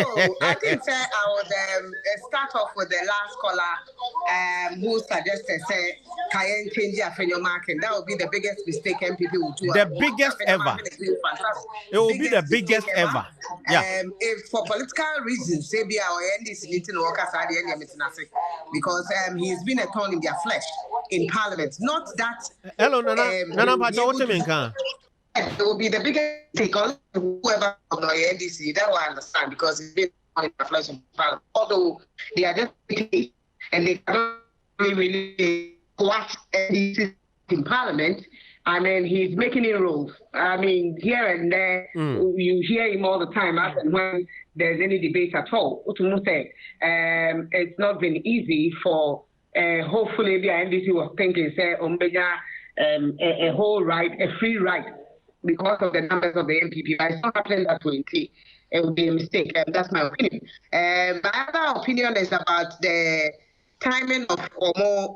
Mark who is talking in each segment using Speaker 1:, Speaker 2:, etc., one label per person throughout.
Speaker 1: So I think I would start off with the last caller who suggested Cayenne change your market. That would be the biggest mistake NPP will do.
Speaker 2: The biggest ever. It will be the biggest ever. Yeah.
Speaker 1: If for political reasons, say be our NDC meeting workers at the end of meeting, because he's been a thorn in their flesh in Parliament. Not that.
Speaker 2: Hello, Nana, what you mean?
Speaker 1: It will be the biggest mistake on whoever of the NDC. That will understand because it's been on the flesh in Parliament. Although they are just and they cannot really watch NDC in Parliament. I mean, he's making inroads. I mean, here and there, you hear him all the time, as and when there's any debate at all. It's not been easy for, hopefully, the NDC was thinking, say, a whole right, a free right, because of the numbers of the NPP. But it's not happening that way. It would be a mistake. That's my opinion. My other opinion is about the timing of more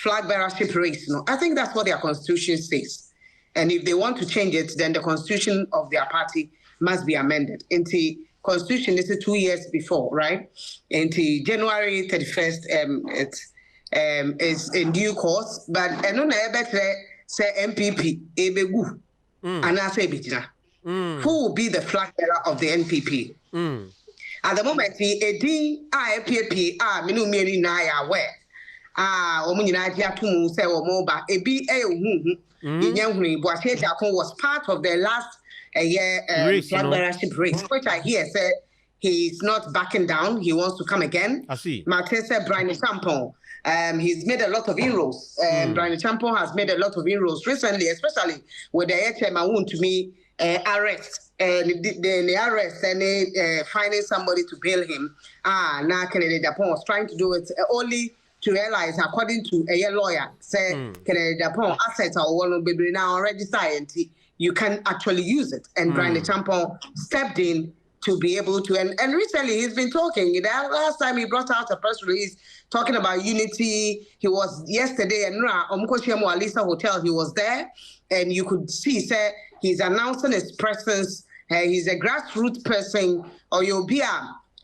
Speaker 1: flag-bearership race. No, I think that's what their constitution says. And if they want to change it, then the constitution of their party must be amended. Into constitution is 2 years before, right? Into January 31st, it is in due course. But I don't know say MPP, ebegu, and I say bijina. Who will be the flag-bearer of the NPP? At the moment, MPP, minu na ya we. Was part of the last flag-bearership race, which I hear said he's not backing down. He wants to come again.
Speaker 2: I see.
Speaker 1: Martin said Brian Champon. He's made a lot of inroads. Brian Champon has made a lot of inroads recently, especially with the HMA to me arrest. The arrest and finding somebody to bail him. Now Kennedy Japon was trying to do it only to realize, according to a lawyer, say Kennedy Japon assets are one of baby now registered. You can actually use it. And Brian Champon stepped in to be able to. And recently he's been talking. The last time he brought out a press release talking about unity. He was yesterday at Omukoshiemu Alisa Hotel. He was there, and you could see, say, he's announcing his presence. He's a grassroots person, or you'll be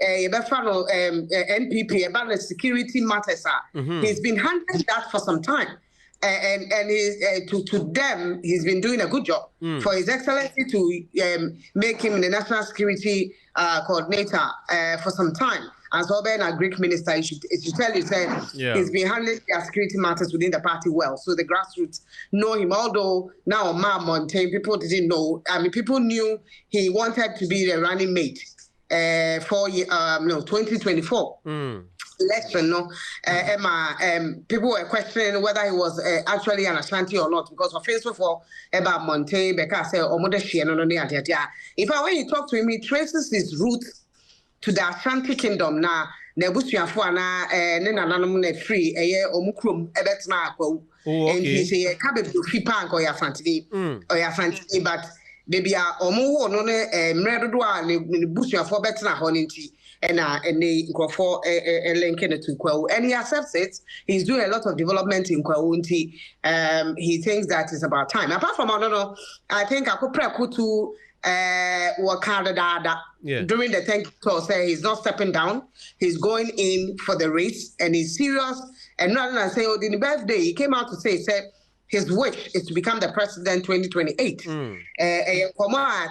Speaker 1: NPP about the security matters. He's been handling that for some time. And to them, he's been doing a good job. For His Excellency to make him the National Security Coordinator for some time. As well, being a Greek minister, it should tell you, he's been handling their security matters within the party well. So the grassroots know him. Although now, Montaigne, people didn't know. I mean, people knew he wanted to be the running mate for 2024. Election, people were questioning whether he was actually an Ashanti or not, because for Facebook for about Montaigne, because if I when you talk to him, he traces his roots to the Ashanti kingdom. Now, Nebusiafo na nenananom free omukrom ebetna akwa. And he say kabe fi pank or Ashanti, but baby omo no mredodo a Nebusiafo betna ho nti. And they go for a link in to Kwao. And he accepts it. He's doing a lot of development in Kwao. He thinks that it's about time. Apart from, I don't know, I think I could pray to work harder during the thank you say he's not stepping down. He's going in for the race and he's serious. And rather than say, oh, the birthday, he came out to say, his wish is to become the president 2028. I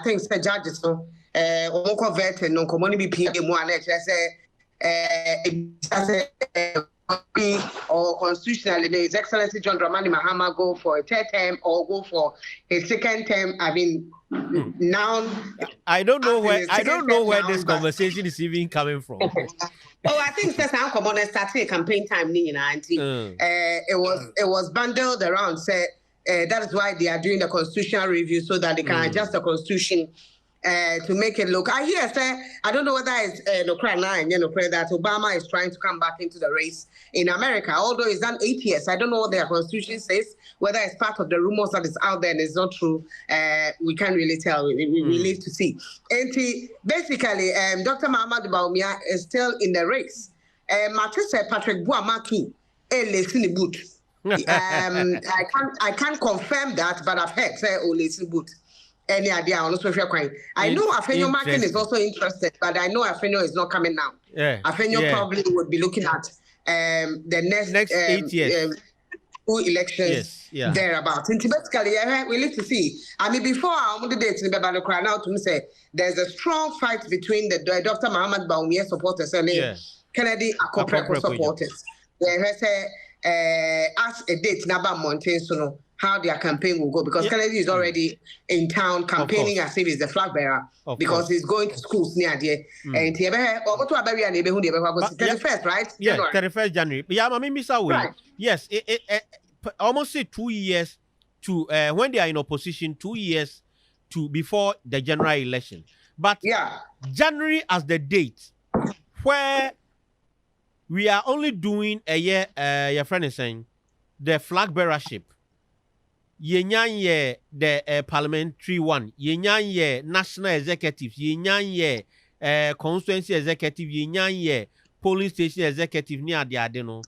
Speaker 1: think the judges, so. No community or constitutionally, His Excellency John Dramani Mahama go for a third term or go for a second term. I mean, now
Speaker 2: I don't know where this conversation is even coming from.
Speaker 1: I think that's how common started campaign time, it was bundled around. That is why they are doing the constitutional review so that they can adjust the constitution. To make it look, I hear I don't know whether it's that Obama is trying to come back into the race in America, although it's done 8 years. I don't know what their constitution says, whether it's part of the rumors that is out there and it's not true. We can't really tell. We live to see. And basically, Dr. Mahamudu Bawumia is still in the race. Matisse Patrick Buamatu listen boot. I can't confirm that, but I've heard say listen boot. any idea on social crime. I know Afenyo Markin is also interested, but I know Afenyo is not coming now.
Speaker 2: Yeah.
Speaker 1: Afenyo probably would be looking at the next
Speaker 2: 8 years.
Speaker 1: 2 elections thereabout. And basically, we need to see. I mean, before I the dates in the cry now to me say there's a strong fight between the Dr. Muhammad Bawumia supporters and Kennedy Akpro supporters. They say ask a date Naba Mountain so how their campaign will go because Kennedy is already in town campaigning as if he's the flag bearer because he's going to schools near there. And he ever to a very neighborhood 31st, right?
Speaker 2: Yeah, 31st January. Yeah, I mean, Mr. Yes, it almost say 2 years to when they are in opposition, 2 years to before the general election. But January as the date where we are only doing a year, your friend is saying, the flag bearership. Yenyan the parliamentary one, yenyan national executive, yenyan constituency executive, yenyan polling station executive near the adeno.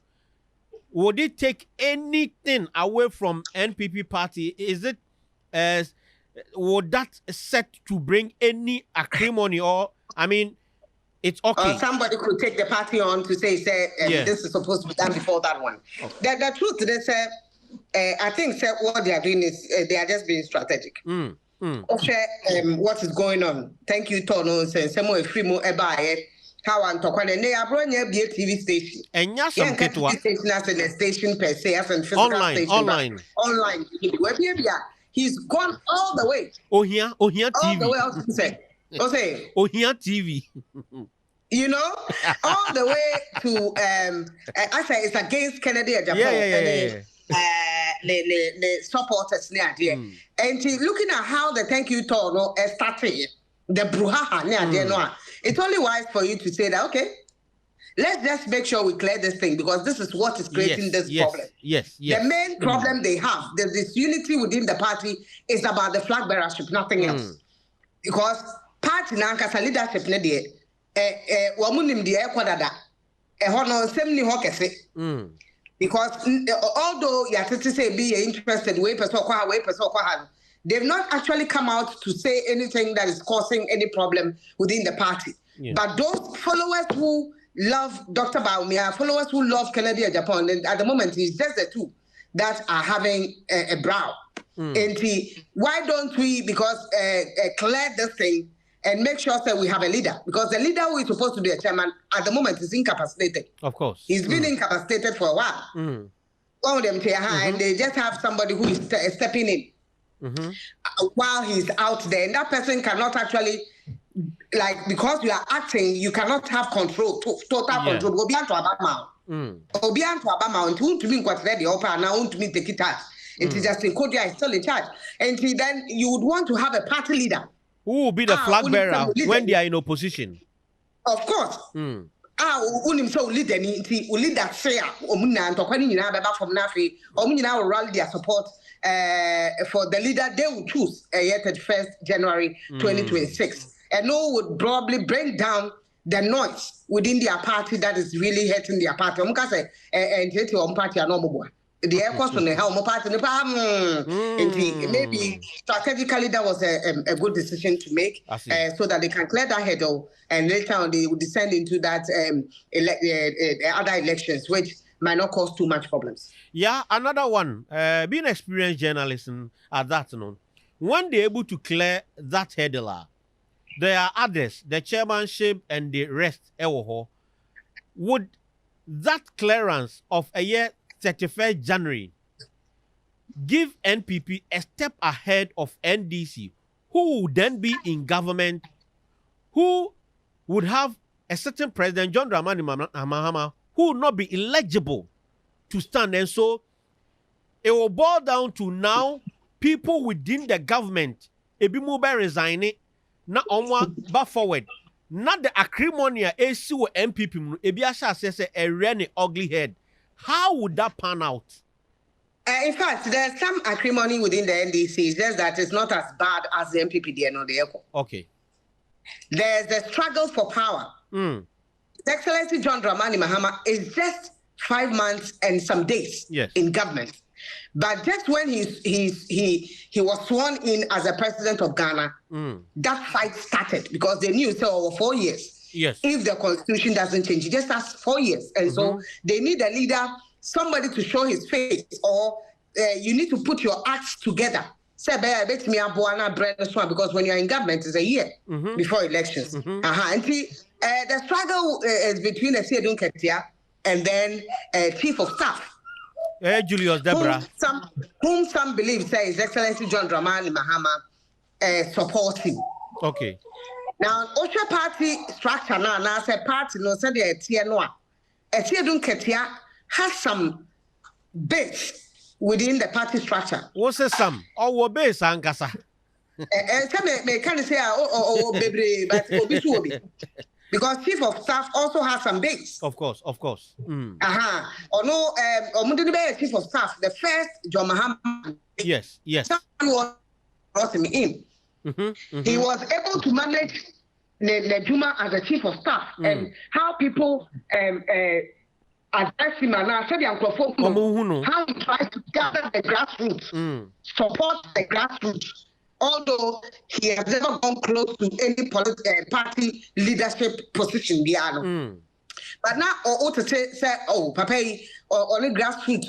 Speaker 2: Would it take anything away from NPP party? Is it would that set to bring any acrimony or I mean it's okay.
Speaker 1: Or somebody could take the party on to say this is supposed to be done before that one. Okay. The truth is I think what they are doing is they are just being strategic. What is going on? Thank you, Tono. Some more free more how I'm talking. And they are bringing a TV station.
Speaker 2: And yes, some
Speaker 1: station as a station per se, as a physical station. Online. He's gone all the way.
Speaker 2: Oh here TV.
Speaker 1: All the way out to say.
Speaker 2: Oh here TV.
Speaker 1: You know, all the way to I say it's against Kennedy and Japan. The supporters near there. And looking at how the thank you Toro started, the brouhaha near there, it's only wise for you to say that, okay, let's just make sure we clear this thing because this is what is creating this problem.
Speaker 2: Yes.
Speaker 1: The main problem they have, there's this unity within the party is about the flag bearership, nothing else. Because party nankasa leadership ne de wamunim de ekwadada hono nsem ni ho kese. Because although you have to say be interested, they've not actually come out to say anything that is causing any problem within the party. But those followers who love Dr. Bawumia, followers who love Kennedy and Japan, and at the moment it's just the two that are having a brow. And why don't we, because clear this thing and make sure that we have a leader? Because the leader who is supposed to be a chairman at the moment is incapacitated.
Speaker 2: Of course.
Speaker 1: He's been incapacitated for a while. All of them and they just have somebody who is stepping in while he's out there. And that person cannot actually, like, because you are acting, you cannot have control, total control. Go beyond to Abama. Go beyond to Abama. And who to be quite ready, open now, who to be take it out. It is just in Kodia is still in charge. And then you would want to have a party leader.
Speaker 2: Who will be the flag bearer when they are in opposition?
Speaker 1: Of course. Unim so lead any lead that fair omuna and tokani nyina beba from nafi omunyina will rally their support for the leader they will choose 31st January 2026. And no would probably bring down the noise within their party that is really hurting their party. Omukase and party are no the air cost on the helm party maybe strategically that was a good decision to make so that they can clear that hurdle and later on they will descend into that other elections which might not cause too much problems.
Speaker 2: Yeah, another one, being experienced journalist at that when they're able to clear that hurdle, there are others, the chairmanship and the rest, would that clearance of a year 31st January give NPP a step ahead of NDC, who would then be in government, who would have a certain president, John Dramani Mahama, who would not be eligible to stand. And so it will boil down to now people within the government, Ebimube resigning, not Onua back forward. Not the acrimony AC or NPP, Ebiasha says a really ugly head. How would that pan out?
Speaker 1: In fact, there's some acrimony within the NDC. It's just that it's not as bad as the NPP or the ECO.
Speaker 2: Okay.
Speaker 1: There's the struggle for power. His Excellency John Dramani Mahama is just 5 months and some days in government. But just when he was sworn in as a president of Ghana, that fight started because they knew over 4 years.
Speaker 2: Yes.
Speaker 1: If the constitution doesn't change, it just has 4 years. And so they need a leader, somebody to show his face, or you need to put your acts together. Because when you're in government, it's a year before elections. And the struggle is between the Sedun Ketia and then Chief of Staff.
Speaker 2: Julius Debra.
Speaker 1: Whom some believe say His Excellency John Dramani Mahama supports him.
Speaker 2: Okay.
Speaker 1: Now, Osha party structure now, I say party no say the Tianoa. Sedun Ketia has some base within the party structure.
Speaker 2: What's the some? Or base Ankasa?
Speaker 1: May kind of say baby, but obi. Because Chief of Staff also has some base.
Speaker 2: Of course.
Speaker 1: Or no, Chief of Staff, the first John Mahama.
Speaker 2: Yes.
Speaker 1: Brought him in. He was able to manage Nejuma as the Chief of Staff and how people address him and I said how he tries to gather the grassroots, support the grassroots. Although he has never gone close to any party leadership position, but now Papa, only grassroots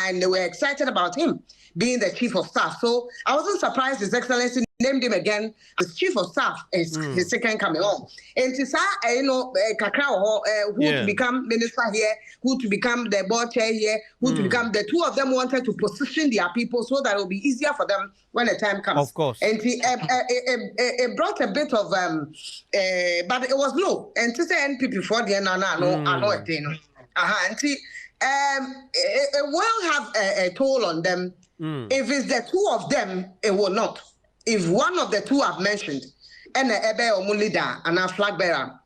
Speaker 1: and they were excited about him being the Chief of Staff. So I wasn't surprised His Excellency named him again as Chief of Staff is his second coming on. And to say, Kakrao, who to become minister here, who to become the board chair here, who to become, the two of them wanted to position their people so that it will be easier for them when the time comes.
Speaker 2: Of course.
Speaker 1: And it brought a bit of, but it was low. And to say NPP for the it will have a toll on them. If it's the two of them, it will not. If one of the two I've mentioned, and Ebe or leader and a Flagbearer,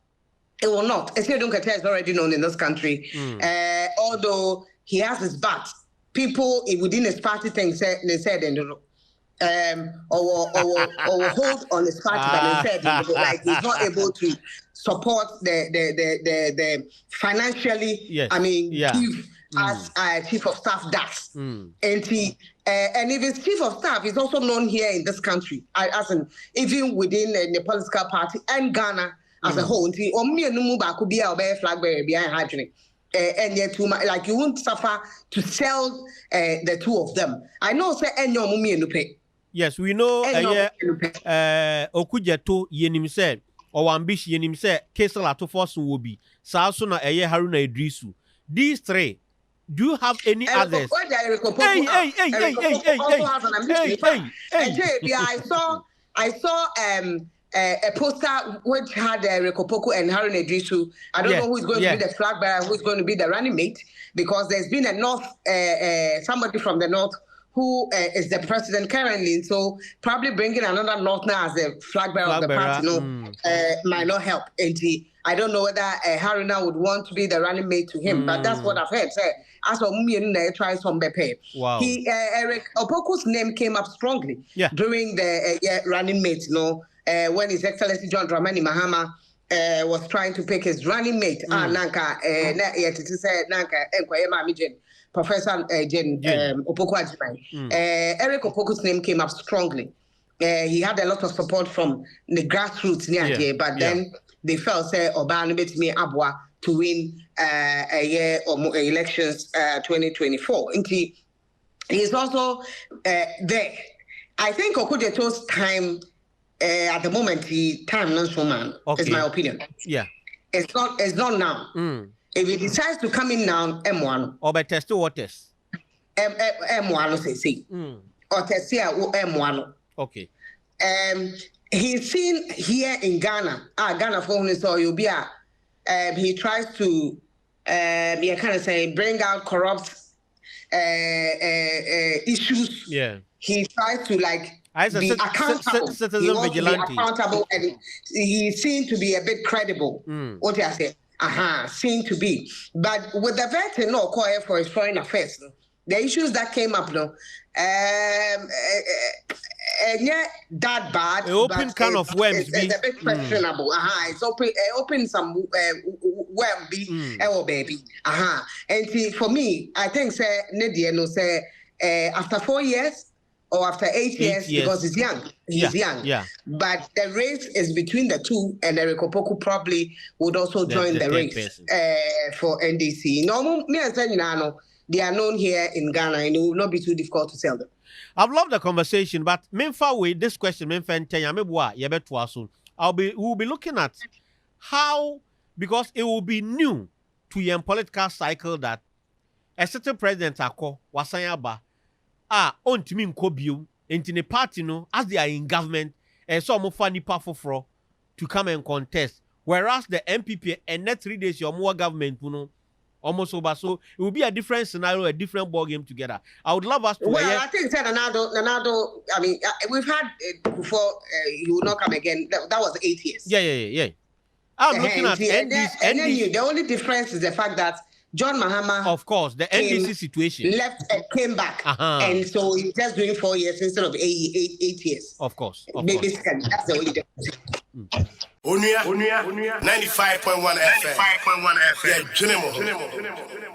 Speaker 1: it will not. Sedun Ketia is already known in this country. Although he has his back, people within his party think they said or hold on his party, but they said like he's not able to support the financially.
Speaker 2: Yes.
Speaker 1: I mean, give as Chief of Staff does, and if he's Chief of Staff, he's also known here in this country, as in even within the political party and Ghana as a whole. Flag bearer and yet, like you won't suffer to sell the two of them. I know, say, and your mummy and pay.
Speaker 2: Yes, we know. Okujeto yenim said, or ambition yenim said, Kesala to force will be Sasuna Haruna Idrisu. These three. Do you have any others?
Speaker 1: I saw a poster which had Rekopoku and Harun Idrisu. I don't know who's going to be the flag bearer, who's going to be the running mate, because there's been a north, somebody from the north who is the president currently. So probably bringing another north now as the flag bearer of the party might not help. I don't know whether Haruna would want to be the running mate to him, but that's what I've heard. As for Mumien, try some bepe.
Speaker 2: Wow.
Speaker 1: Eric Opoku's name came up strongly during the running mate, when His Excellency John Dramani Mahama was trying to pick his running mate. Professor Jen Opoku Ajimai. Eric Opoku's name came up strongly. He had a lot of support from the grassroots near here, but then they felt say Obama bet me Abwa to win a year or more elections 2024. And he's also there. I think Okudjeto's time at the moment time non man is my opinion.
Speaker 2: Yeah.
Speaker 1: It's not now. If he decides to come in now, M1.
Speaker 2: Or by test waters.
Speaker 1: M1 say. Or test here M1.
Speaker 2: Okay.
Speaker 1: He's seen here in Ghana. Ghana for him so you'll be he tries to bring out corrupt issues.
Speaker 2: Yeah.
Speaker 1: He tries to be accountable.
Speaker 2: Citizen vigilante.
Speaker 1: Be accountable, and he seemed to be a bit credible. What I say? Seemed to be. But with the vetting for his foreign affairs, the issues that came up, that bad.
Speaker 2: Open can of worms.
Speaker 1: It's a bit questionable. It's open some well be baby. And for me, I think say Nadia no say after 4 years or after 8 years, because he's young. He's young.
Speaker 2: Yeah.
Speaker 1: But the race is between the two, and Eric Opoku probably would also join the race for NDC. No, me and Senino, they are known here in Ghana, and it will not be too difficult to tell them.
Speaker 2: I've loved the conversation, but with this question, we'll be looking at how, because it will be new to your political cycle that a certain president wasanyaba on to me nkobium into the party no as they are in government and some funny powerful to come and contest, whereas the NPP and net 3 days your more government almost over, so it will be a different scenario, a different ball game together. I would love us to.
Speaker 1: Well, I think said Nanado. I mean, we've had before. He will not come again. That was 8 years.
Speaker 2: Yeah. I'm looking at NDC.
Speaker 1: The only difference is the fact that John Mahama,
Speaker 2: of course, the NDC situation
Speaker 1: left and came back, and so he's just doing 4 years instead of 8 years.
Speaker 2: Of course.
Speaker 1: Basically, that's the only difference.
Speaker 3: Onua 95.1 FM. Yeah,